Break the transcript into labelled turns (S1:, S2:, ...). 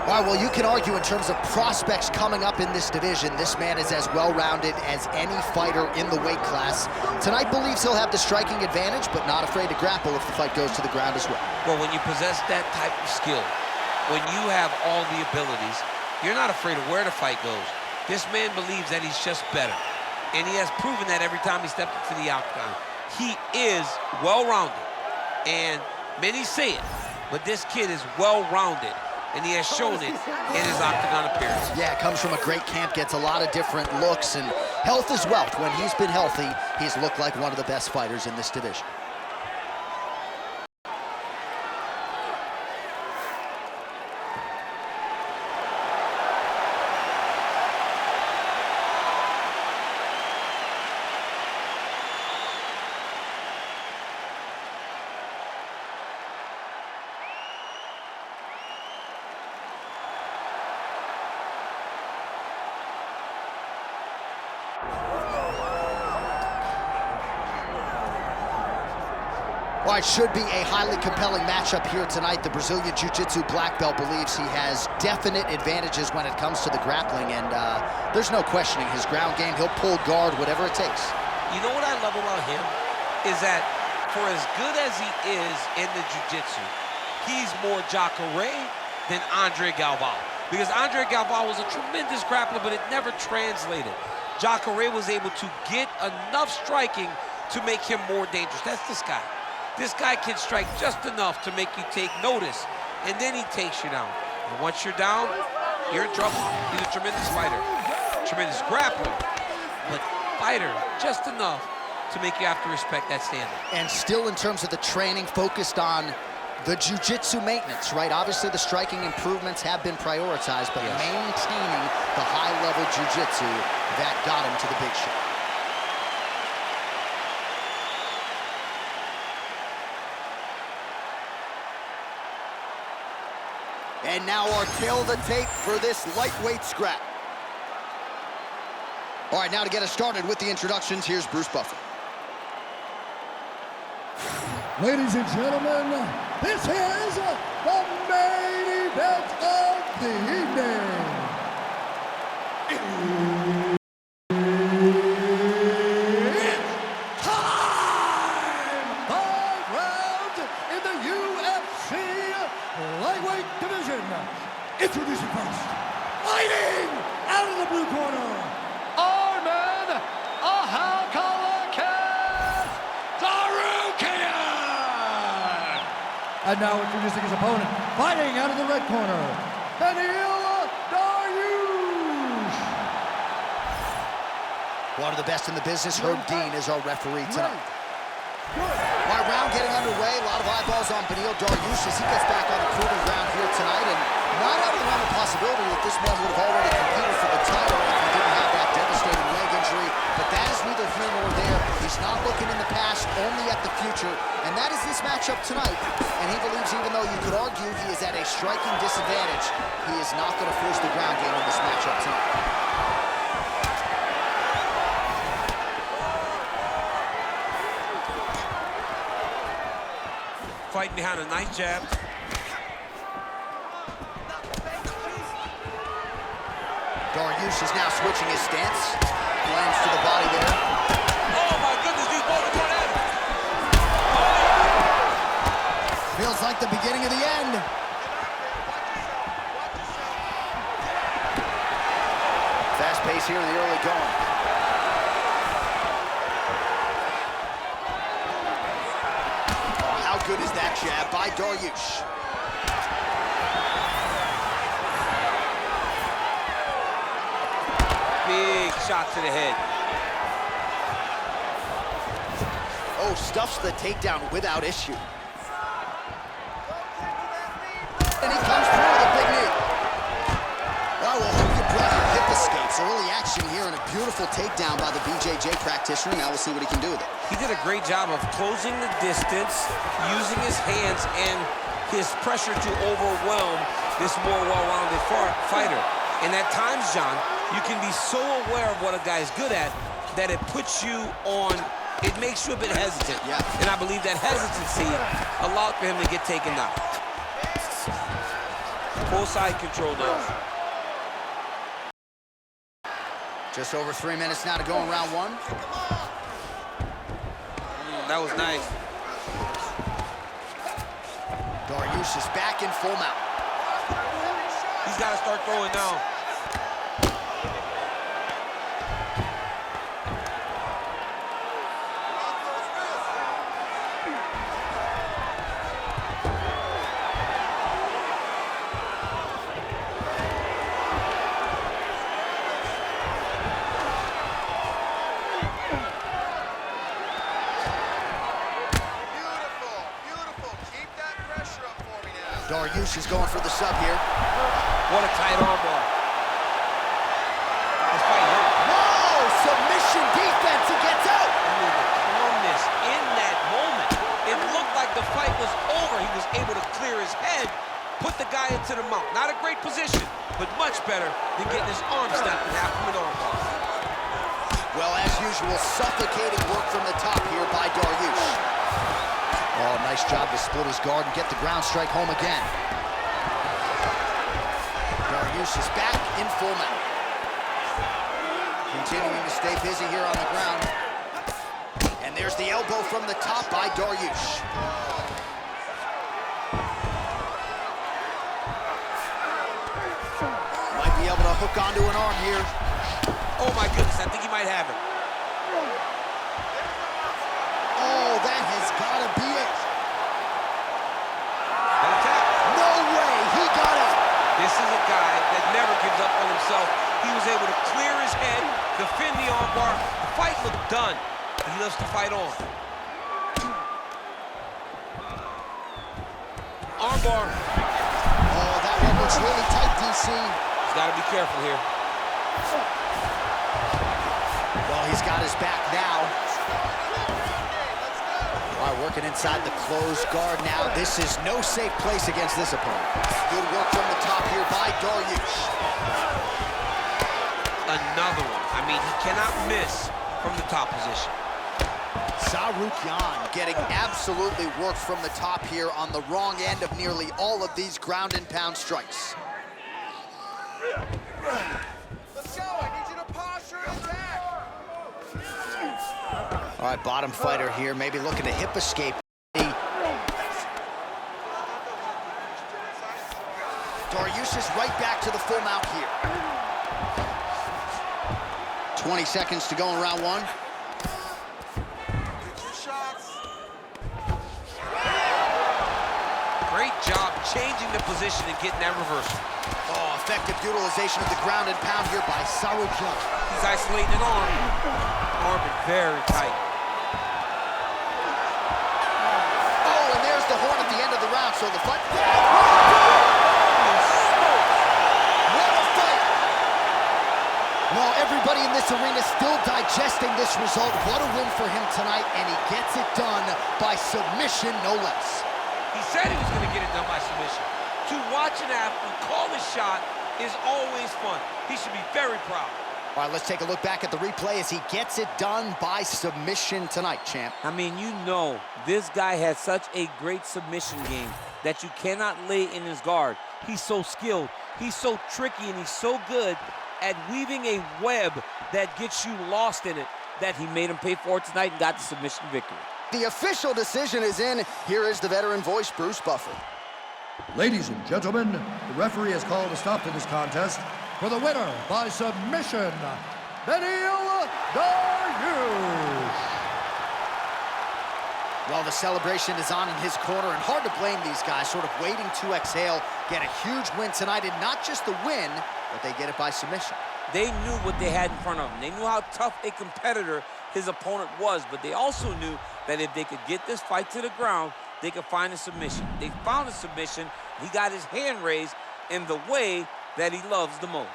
S1: All right, well, you can argue in terms of prospects coming up in this division, this man is as well-rounded as any fighter in the weight class. Tonight believes he'll have the striking advantage, but not afraid to grapple if the fight goes to the ground as well.
S2: Well, when you possess that type of skill, when you have all the abilities, you're not afraid of where the fight goes. This man believes that he's just better, and he has proven that every time he stepped into the octagon. He is well-rounded, and many say it, but this kid is well-rounded, and he has shown it in his octagon appearance.
S1: Yeah, comes from a great camp, gets a lot of different looks, and health is wealth. When he's been healthy, he's looked like one of the best fighters in this division. Well, it should be a highly compelling matchup here tonight. The Brazilian Jiu-Jitsu black belt believes he has definite advantages when it comes to the grappling, and there's no questioning his ground game. He'll pull guard, whatever it takes.
S2: You know what I love about him? Is that for as good as he is in the Jiu-Jitsu, he's more Jacare than Andre Galvao. Because Andre Galvao was a tremendous grappler, but it never translated. Jacare was able to get enough striking to make him more dangerous. That's this guy. This guy can strike just enough to make you take notice, and then he takes you down. And once you're down, you're in trouble. He's a tremendous fighter, tremendous grappler, but fighter just enough to make you have to respect that standard. And still in terms of the training, focused on the jiu-jitsu maintenance, right? Obviously the striking improvements have been prioritized, but maintaining the high-level jiu-jitsu that got him to the big show. And now our tail of the tape for this lightweight scrap. All right, now to get us started with the introductions, here's Bruce Buffer.
S3: Ladies and gentlemen, this is the main event of the evening. It's time! 5 rounds in the UFC lightweight division. Introducing first, fighting out of the blue corner, Arman Tsarukyan. And now introducing his opponent, fighting out of the red corner, Beneil Dariush.
S1: One of the best in the business, Herb Dean, is our referee tonight. All right, round getting underway. A lot of eyeballs on Beneil Dariush as he gets back on the proving ground here tonight. And not out of the realm of possibility that this man would have already competed for the title if he didn't have that devastating leg injury. But that is neither here nor there. He's not looking in the past, only at the future. And that is this matchup tonight. And he believes, even though you could argue he is at a striking disadvantage, he is not going to force the ground game in this matchup tonight.
S2: Fighting behind a nice jab.
S1: Dariush is now switching his stance. Lands to the body there.
S2: Oh my goodness, these both are going at it.
S1: Feels like the beginning of the end. Fast pace here in the early going. How good is that jab by Dariush?
S2: Big shot to the head.
S1: Oh, stuffs the takedown without issue. And he comes through with a big knee. Well, we'll hope your brother hip escapes. Early action here and a beautiful takedown by the BJJ practitioner. Now we'll see what he can do with it.
S2: He did a great job of closing the distance, using his hands and his pressure to overwhelm this more well-rounded fighter. And at times, John, you can be so aware of what a guy is good at that it puts you on, it makes you a bit hesitant.
S1: Yeah.
S2: And I believe that hesitancy allowed for him to get taken down. Full side control now.
S1: Just over 3 minutes now to go in round one.
S2: That was nice.
S1: Dariush is back in full mount.
S2: He's got to start throwing now.
S1: Dariush is going for the sub here.
S2: What a tight arm bar. This fight hurt.
S1: Whoa! Submission defense. He gets out.
S2: I mean, the calmness in that moment. It looked like the fight was over. He was able to clear his head, put the guy into the mount. Not a great position, but much better than getting his arm snapped in half from an arm bar.
S1: Well, as usual, suffocating work from the top here by Dariush. Oh, nice job to split his guard and get the ground strike home again. Dariush is back in full mount. Continuing to stay busy here on the ground. And there's the elbow from the top by Dariush. Might be able to hook onto an arm here.
S2: Oh my goodness, I think he might have it.
S1: Oh, that has got to be it.
S2: Attack.
S1: No way, he got it.
S2: This is a guy that never gives up on himself. He was able to clear his head, defend the armbar. The fight looked done. He loves to fight on. Armbar.
S1: Oh, that one looks really tight, DC.
S2: He's got to be careful here.
S1: Well, he's got his back now. All right, working inside the closed guard now. This is no safe place against this opponent. Good work from the top here by Dariush.
S2: Another one. I mean, he cannot miss from the top position.
S1: Tsarukyan getting absolutely worked from the top here on the wrong end of nearly all of these ground and pound strikes.
S4: Let's go. I need you to posture and attack.
S1: All right, bottom fighter here, maybe looking to hip escape. Dariush is right back to the full mount here. 20 seconds to go in round one.
S2: Great job changing the position and getting that reversal.
S1: Oh, effective utilization of the ground and pound here by Tsarukyan.
S2: He's isolating an arm. Arm is very tight.
S1: Oh, and there's the horn at the end of the round, so the fight... What a fight! Well, everybody in this arena still digesting this result. What a win for him tonight, and he gets it done by submission, no less.
S2: He said he was going to get it done by submission. To watch an athlete call his shot is always fun. He should be very proud.
S1: All right, let's take a look back at the replay as he gets it done by submission tonight, champ.
S5: I mean, you know, this guy has such a great submission game that you cannot lay in his guard. He's so skilled, he's so tricky, and he's so good at weaving a web that gets you lost in it that he made him pay for it tonight and got the submission victory.
S1: The official decision is in. Here is the veteran voice, Bruce Buffer.
S3: Ladies and gentlemen, the referee has called a stop to this contest for the winner by submission, Beneil Dariush.
S1: Well, the celebration is on in his corner, and hard to blame these guys, sort of waiting to exhale, get a huge win tonight, and not just the win, but they get it by submission.
S5: They knew what they had in front of them. They knew how tough a competitor his opponent was, but they also knew that if they could get this fight to the ground, they could find a submission. They found a submission. He got his hand raised in the way that he loves the most.